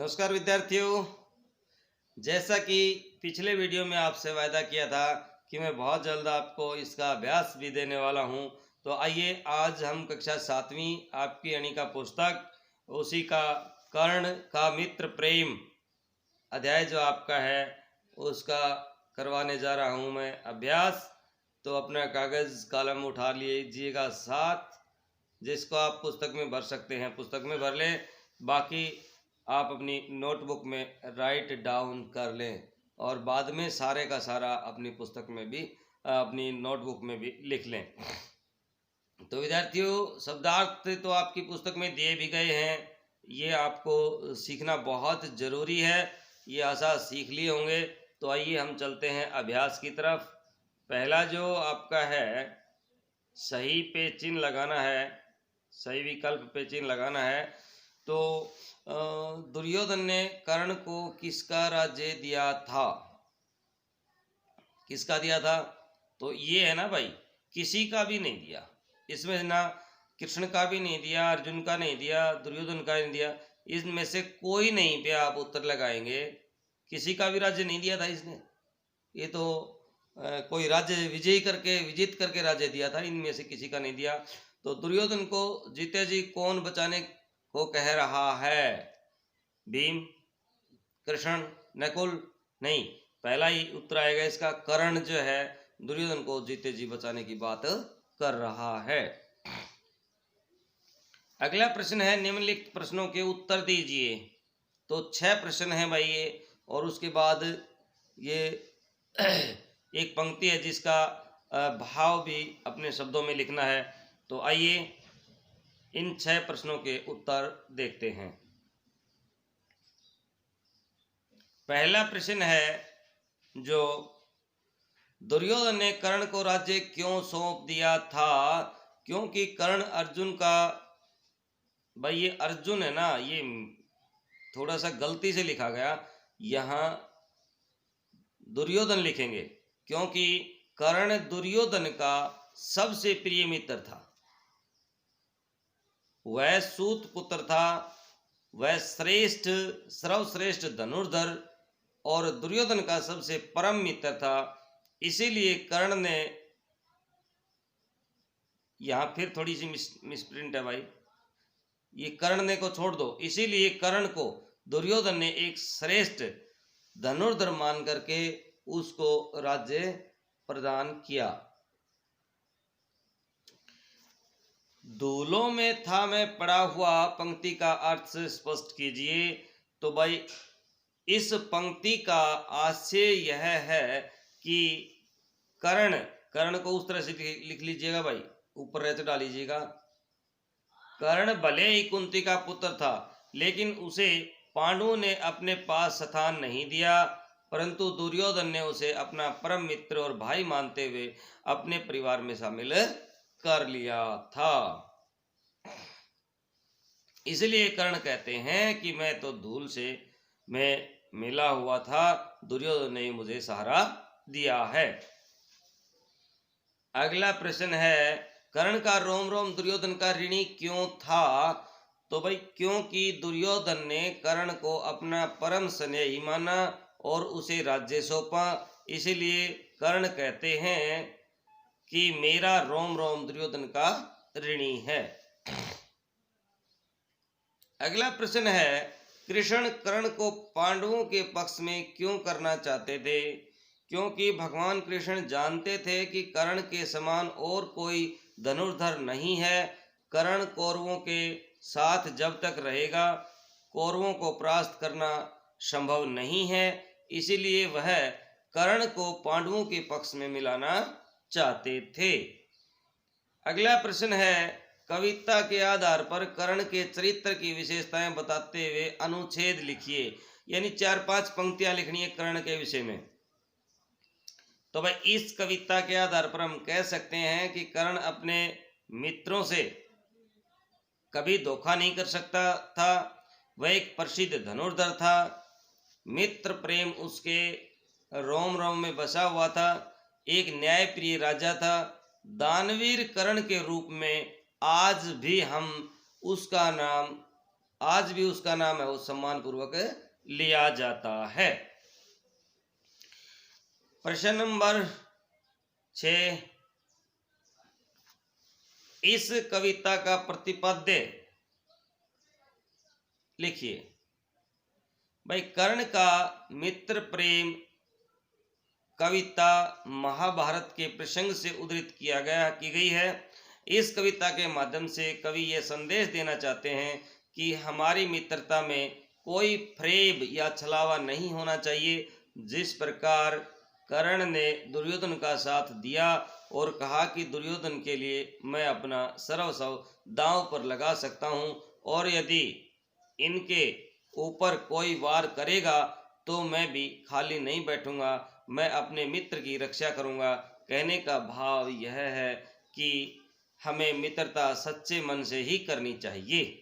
नमस्कार विद्यार्थियों। जैसा कि पिछले वीडियो में आपसे वायदा किया था कि मैं बहुत जल्द आपको इसका अभ्यास भी देने वाला हूं, तो आइए आज हम कक्षा 7वीं आपकी अणिका पुस्तक उसी का कर्ण का मित्र प्रेम अध्याय जो आपका है उसका करवाने जा रहा हूं मैं अभ्यास। तो अपना कागज़ कलम उठा लीजिएगा साथ, जिसको आप पुस्तक में भर सकते हैं पुस्तक में भर लें, बाकी आप अपनी नोटबुक में राइट डाउन कर लें और बाद में सारे का सारा अपनी पुस्तक में भी अपनी नोटबुक में भी लिख लें। तो विद्यार्थियों, शब्दार्थ तो आपकी पुस्तक में दिए भी गए हैं, ये आपको सीखना बहुत ज़रूरी है, ये आशा सीख लिए होंगे। तो आइए हम चलते हैं अभ्यास की तरफ। पहला जो आपका है, सही पे चिन्ह लगाना है, सही विकल्प पे चिन्ह लगाना है। तो दुर्योधन ने कर्ण को किसका राज्य दिया था? किसका दिया था? तो ये है ना भाई, किसी का भी नहीं दिया। इसमें ना कृष्ण का भी नहीं दिया, अर्जुन का नहीं दिया, दुर्योधन का नहीं दिया, इनमें से कोई नहीं पे आप उत्तर लगाएंगे। किसी का भी राज्य नहीं दिया था इसने। ये तो कोई राज्य विजित करके राज्य दिया था, इनमें से किसी का नहीं दिया। तो दुर्योधन को जीते जी कौन बचाने को कह रहा है? भीम, कृष्ण, नकुल? नहीं, पहला ही उत्तर आएगा इसका। कर्ण जो है दुर्योधन को जीते जी बचाने की बात कर रहा है। अगला प्रश्न है, निम्नलिखित प्रश्नों के उत्तर दीजिए। तो 6 प्रश्न हैं भाई ये, और उसके बाद ये एक पंक्ति है जिसका भाव भी अपने शब्दों में लिखना है। तो आइए इन 6 प्रश्नों के उत्तर देखते हैं। पहला प्रश्न है, जो दुर्योधन ने कर्ण को राज्य क्यों सौंप दिया था? क्योंकि कर्ण अर्जुन का, भाई ये अर्जुन है ना, ये थोड़ा सा गलती से लिखा गया, यहाँ दुर्योधन लिखेंगे, क्योंकि कर्ण दुर्योधन का सबसे प्रिय मित्र था। वह सूत पुत्र था, वह सर्वश्रेष्ठ धनुर्धर और दुर्योधन का सबसे परम मित्र था। इसीलिए कर्ण ने, यहाँ फिर थोड़ी सी मिसप्रिंट है भाई, ये कर्ण ने को छोड़ दो। इसीलिए कर्ण को दुर्योधन ने एक श्रेष्ठ धनुर्धर मान करके उसको राज्य प्रदान किया। धूलों में था मैं पड़ा हुआ को का अर्थ स्पष्ट कीजिए। तो भाई इस पंक्ति का आशय यह है कि कर्ण को उस तरह से लिख लीजिएगा भाई, ऊपर रहते डालीजिएगा। कर्ण भले ही कुंती का पुत्र था, लेकिन उसे पांडवों ने अपने पास स्थान नहीं दिया, परंतु दुर्योधन ने उसे अपना परम मित्र और भाई मानते हुए अपने परिवार में शामिल कर लिया था। इसलिए कर्ण कहते हैं कि मैं तो धूल से मैं मिला हुआ था, दुर्योधन ने मुझे सहारा दिया है। अगला प्रश्न है, कर्ण का रोम रोम दुर्योधन का ऋणी क्यों था? तो भाई क्योंकि दुर्योधन ने कर्ण को अपना परम स्नेही माना और उसे राज्य सौंपा, इसलिए कर्ण कहते हैं कि मेरा रोम रोम दुर्योधन का ऋणी है। अगला प्रश्न है, कृष्ण कर्ण को पांडवों के पक्ष में क्यों करना चाहते थे? क्योंकि भगवान कृष्ण जानते थे कि कर्ण के समान और कोई धनुर्धर नहीं है। कर्ण कौरवों के साथ जब तक रहेगा, कौरवों को परास्त करना संभव नहीं है, इसीलिए वह कर्ण को पांडवों के पक्ष में मिलाना चाहते थे। अगला प्रश्न है, कविता के आधार पर कर्ण के चरित्र की विशेषताएं बताते हुए अनुच्छेद लिखिए। यानी 4-5 पंक्तियां लिखनी है कर्ण के विषय में। तो भाई इस कविता के आधार पर हम कह सकते हैं कि कर्ण अपने मित्रों से कभी धोखा नहीं कर सकता था। वह एक प्रसिद्ध धनुर्धर था, मित्र प्रेम उसके रोम रोम में बसा हुआ था, एक न्यायप्रिय राजा था। दानवीर कर्ण के रूप में आज भी हम उसका नाम आज भी उसका नाम है वो सम्मान पूर्वक लिया जाता है। प्रश्न नंबर 6, इस कविता का प्रतिपद्य लिखिए। भाई कर्ण का मित्र प्रेम कविता महाभारत के प्रसंग से उद्धृत की गई है। इस कविता के माध्यम से कवि यह संदेश देना चाहते हैं कि हमारी मित्रता में कोई फ्रेब या छलावा नहीं होना चाहिए। जिस प्रकार कर्ण ने दुर्योधन का साथ दिया और कहा कि दुर्योधन के लिए मैं अपना सर्वस्व दांव पर लगा सकता हूं, और यदि इनके ऊपर कोई वार करेगा तो मैं भी खाली नहीं बैठूंगा, मैं अपने मित्र की रक्षा करूंगा। कहने का भाव यह है कि हमें मित्रता सच्चे मन से ही करनी चाहिए।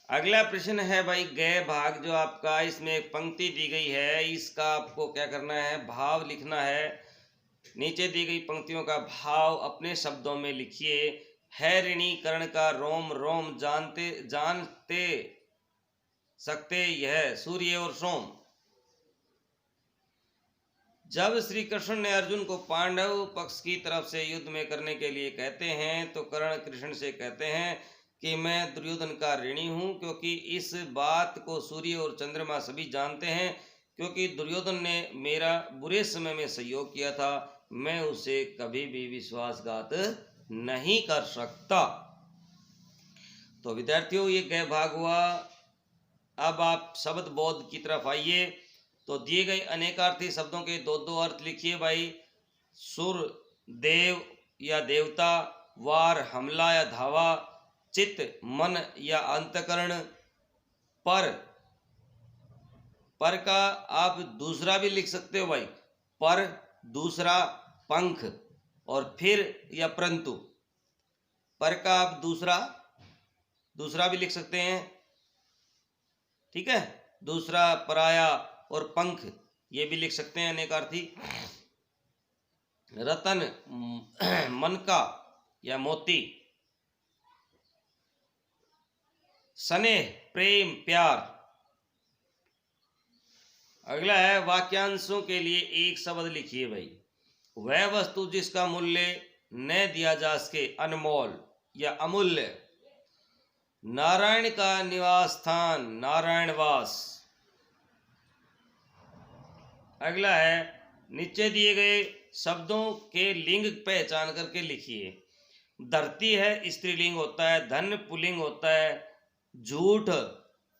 अगला प्रश्न है भाई गय भाग, जो आपका इसमें एक पंक्ति दी गई है, इसका आपको क्या करना है, भाव लिखना है। नीचे दी गई पंक्तियों का भाव अपने शब्दों में लिखिए। है ऋणी कर्ण का रोम रोम, जानते सकते यह सूर्य और सोम। जब श्री कृष्ण ने अर्जुन को पांडव पक्ष की तरफ से युद्ध में करने के लिए कहते हैं तो कर्ण कृष्ण से कहते हैं कि मैं दुर्योधन का ऋणी हूं, क्योंकि इस बात को सूर्य और चंद्रमा सभी जानते हैं, क्योंकि दुर्योधन ने मेरा बुरे समय में सहयोग किया था, मैं उसे कभी भी विश्वासघात नहीं कर सकता। तो विद्यार्थियों ये गय भाग हुआ। अब आप शब्द बोध की तरफ आइए। तो दिए गए अनेकार्थी शब्दों के दो दो अर्थ लिखिए भाई। सुर देव या देवता, वार हमला या धावा, चित्त मन या अंतकरण। पर का आप दूसरा भी लिख सकते हो भाई, पर दूसरा, पंख और फिर या परंतु। पर का आप दूसरा भी लिख सकते हैं, ठीक है, दूसरा, पराया और पंख ये भी लिख सकते हैं अनेकार्थी। रतन मन का या मोती। स्नेह प्रेम प्यार। अगला है वाक्यांशों के लिए एक शब्द लिखिए भाई। वह वस्तु जिसका मूल्य न दिया जा सके, अनमोल या अमूल्य। नारायण का निवास स्थान, नारायणवास। अगला है नीचे दिए गए शब्दों के लिंग पहचान करके लिखिए। धरती है स्त्रीलिंग होता है, धन पुल्लिंग होता है, झूठ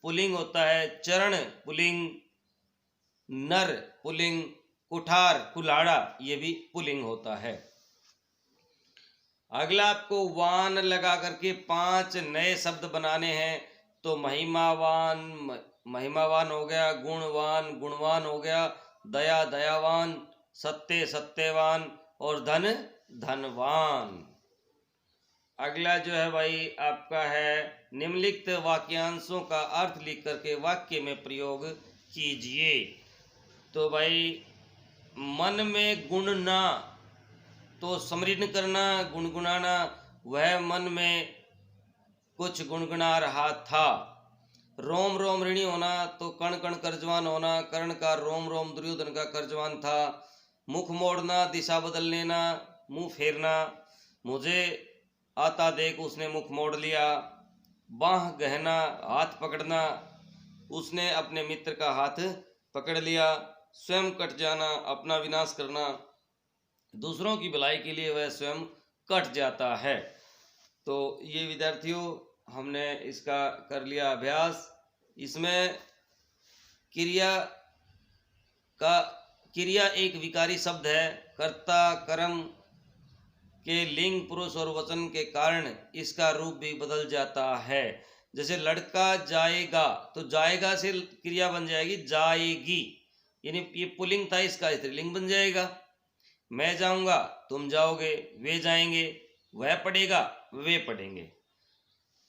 पुल्लिंग होता है, चरण पुल्लिंग, नर पुल्लिंग, कुठार कुल्हाड़ा ये भी पुल्लिंग होता है। अगला आपको वान लगा करके 5 नए शब्द बनाने हैं। तो महिमावान हो गया, गुणवान गुणवान हो गया, दया दयावान, सत्य सत्यवान और धन धनवान। अगला जो है भाई आपका है निम्नलिखित वाक्यांशों का अर्थ लिख करके वाक्य में प्रयोग कीजिए। तो भाई मन में गुण ना, तो स्मरण करना, गुनगुनाना। वह मन में कुछ गुनगुना रहा था। रोम रोम ऋणी होना, तो कण कण कर्जवान होना। कर्ण का रोम रोम दुर्योधन का कर्जवान था। मुख मोड़ना, दिशा बदल लेना, मुंह फेरना। मुझे आता देख उसने मुख मोड़ लिया। बाह गहना, हाथ पकड़ना, उसने अपने मित्र का हाथ पकड़ लिया। स्वयं कट जाना, अपना विनाश करना, दूसरों की भलाई के लिए वह स्वयं कट जाता है। तो ये विद्यार्थियों हमने इसका कर लिया अभ्यास। इसमें क्रिया एक विकारी शब्द है। कर्ता कर्म के लिंग पुरुष और वचन के कारण इसका रूप भी बदल जाता है। जैसे लड़का जाएगा, तो जाएगा से क्रिया बन जाएगी जाएगी, यानी ये पुल्लिंग था, इसका स्त्रीलिंग बन जाएगा। मैं जाऊंगा, तुम जाओगे, वे जाएंगे, वह पढ़ेगा, वे पढ़ेंगे।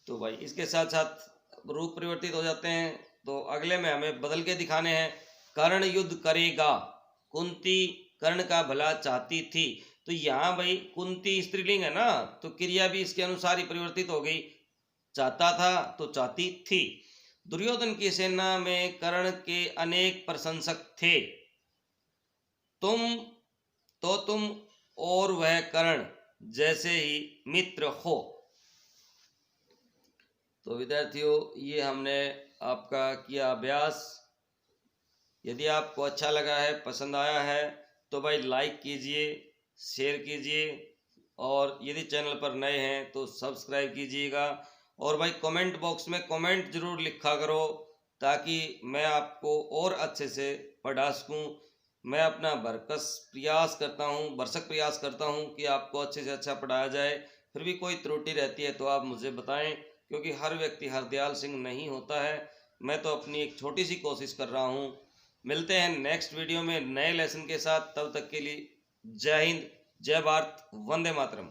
तो भाई इसके साथ साथ रूप परिवर्तित हो जाते हैं। तो अगले में हमें बदल के दिखाने हैं। कर्ण युद्ध करेगा, कुंती कर्ण का भला चाहती थी। तो यहाँ भाई कुंती स्त्रीलिंग है ना, तो क्रिया भी इसके अनुसार ही परिवर्तित हो गई। चाहता था तो चाहती थी। दुर्योधन की सेना में कर्ण के अनेक प्रशंसक थे। तुम और वह कर्ण जैसे ही मित्र हो। तो विद्यार्थियों, ये हमने आपका किया अभ्यास। यदि आपको अच्छा लगा है, पसंद आया है, तो भाई लाइक कीजिए, शेयर कीजिए, और यदि चैनल पर नए हैं तो सब्सक्राइब कीजिएगा। और भाई कमेंट बॉक्स में कमेंट जरूर लिखा करो, ताकि मैं आपको और अच्छे से पढ़ा सकूं। मैं अपना भरसक प्रयास करता हूं कि आपको अच्छे से अच्छा पढ़ाया जाए। फिर भी कोई त्रुटि रहती है तो आप मुझे बताएं, क्योंकि हर व्यक्ति हरदयाल सिंह नहीं होता है। मैं तो अपनी एक छोटी सी कोशिश कर रहा हूं। मिलते हैं नेक्स्ट वीडियो में नए लेसन के साथ। तब तक के लिए जय हिंद, जय भारत, वंदे मातरम।